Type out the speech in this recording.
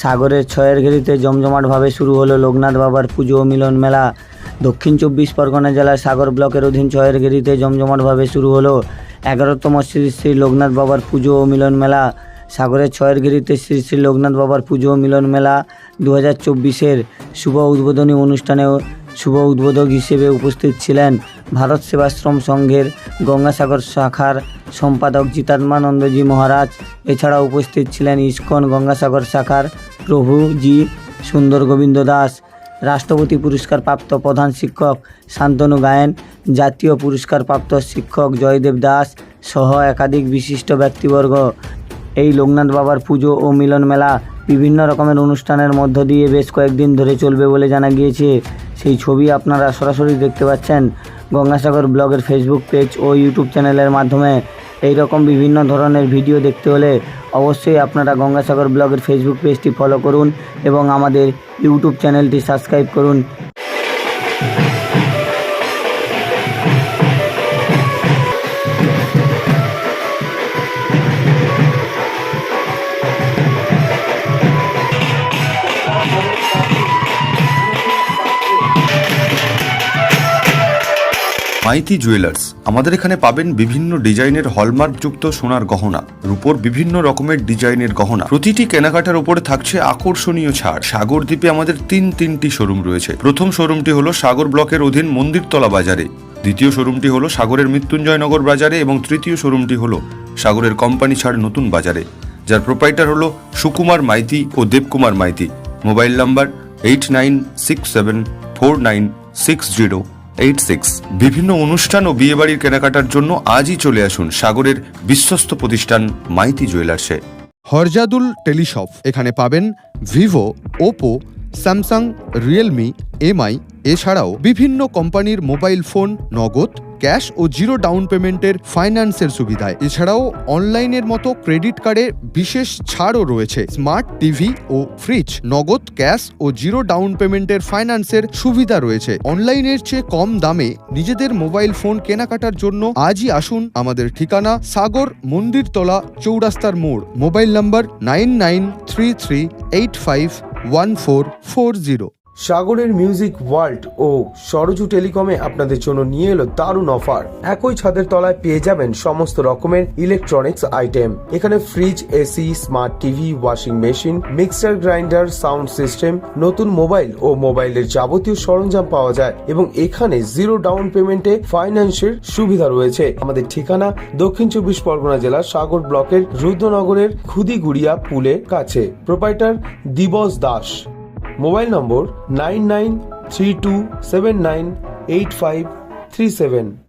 সাগরের ছয়ের ঘেরিতে জমজমাটভাবে শুরু হলো লোকনাথ বাবার পুজো ও মিলন মেলা। দক্ষিণ 24 পরগনা জেলার সাগর ব্লকের অধীন ছয়ের ঘেরিতে জমজমাটভাবে শুরু হলো 11তম শ্রী শ্রী লোকনাথ বাবার পুজো ও মিলন মেলা। সাগরের ছয়ের ঘেরিতে শ্রী শ্রী লোকনাথ বাবার পুজো ও মিলন মেলা 2024-এর শুভ উদ্বোধনী অনুষ্ঠানে শুভ উদ্বোধক হিসেবে উপস্থিত ছিলেন ভারত সেবাশ্রম সংঘের গঙ্গাসাগর শাখার সম্পাদক জিতাত্মানন্দজি মহারাজ। এছাড়া উপস্থিত ছিলেন ইস্কন গঙ্গাসাগর শাখার প্রভু জি সুন্দর গোবিন্দ দাস, রাষ্ট্রপতি পুরস্কারপ্রাপ্ত প্রধান শিক্ষক শান্তনু গায়েন, জাতীয় পুরস্কারপ্রাপ্ত শিক্ষক জয়দেব দাস সহ একাধিক বিশিষ্ট ব্যক্তিবর্গ। এই লোকনাথ বাবার পুজো ও মিলন মেলা বিভিন্ন রকমের অনুষ্ঠানের মধ্য দিয়ে বেশ কয়েকদিন ধরে চলবে বলে জানা গিয়েছে। সেই ছবি আপনারা সরাসরি দেখতে পাচ্ছেন গঙ্গাসাগর ব্লগের ফেসবুক পেজ ও ইউটিউব চ্যানেলের মাধ্যমে। এই রকম বিভিন্ন ধরনের ভিডিও দেখতে হলে অবশ্যই আপনারা গঙ্গাসাগর ব্লগের ফেসবুক পেজটি ফলো করুন এবং আমাদের ইউটিউব চ্যানেলটি সাবস্ক্রাইব করুন। মাইতি জুয়েলার্স, আমাদের এখানে পাবেন বিভিন্ন ডিজাইনের হলমার্কযুক্ত সোনার গহনা, রূপোর বিভিন্ন রকমের ডিজাইনের গহনা। প্রতিটি কেনাকাটার উপরে থাকছে আকর্ষণীয় ছাড়। সাগর দ্বীপে আমাদের তিনটি শোরুম রয়েছে। প্রথম শোরুমটি হলো সাগর ব্লকের অধীন মন্দিরতলা বাজারে, দ্বিতীয় শোরুমটি হলো সাগরের মৃত্যুঞ্জয়নগর বাজারে এবং তৃতীয় শোরুমটি হলো সাগরের কোম্পানি ছাড় নতুন বাজারে, যার প্রোপাইটার হলো সুকুমার মাইতি ও দেবকুমার মাইতি। Mobile number 8967496086। বিভিন্ন অনুষ্ঠান ও বিয়েবাড়ির কেনাকাটার জন্য আজই চলে আসুন সাগরের বিশ্বস্ত প্রতিষ্ঠান মাইতি জুয়েলার্সে। হরজাদুল টেলিশপ, এখানে পাবেন Vivo, Oppo, Samsung, Realme, MI এছাড়াও বিভিন্ন কোম্পানির মোবাইল ফোন নগদ, ক্যাশ ও জিরো ডাউন পেমেন্টের ফাইন্যান্সের সুবিধায়। এছাড়াও অনলাইনের মতো ক্রেডিট কার্ডে বিশেষ ছাড়ও রয়েছে। স্মার্ট টিভি ও ফ্রিজ নগদ, ক্যাশ ও জিরো ডাউন পেমেন্টের ফাইন্যান্সের সুবিধা রয়েছে। অনলাইনের চেয়ে কম দামে নিজেদের মোবাইল ফোন কেনাকাটার জন্য আজই আসুন। আমাদের ঠিকানা সাগর মন্দিরতলা চৌরাস্তার মোড়। Mobile number 9933851440। সাগরের মিউজিক ওয়ার্ল্ড ও সরজু টেলিকমে আপনাদের জন্য নিয়ে এলো দারুণ অফার। একই ছাদের তলায় পেয়ে যাবেন সমস্ত রকমের ইলেকট্রনিক্স আইটেম। এখানে fridge, AC, smart TV, washing machine, mixer grinder, sound system, নতুন মোবাইল ও মোবাইলের যাবতীয় সরঞ্জাম পাওয়া যায় এবং এখানে জিরো ডাউন পেমেন্টে ফাইন্যান্সের সুবিধা রয়েছে। আমাদের ঠিকানা দক্ষিণ 24 পরগনা জেলা সাগর ব্লকের রুদ্রনগরের খুদিগুড়িয়া পুলের কাছে। প্রোপাইটার দিবস দাস। মোবাইল নম্বর 9932798537।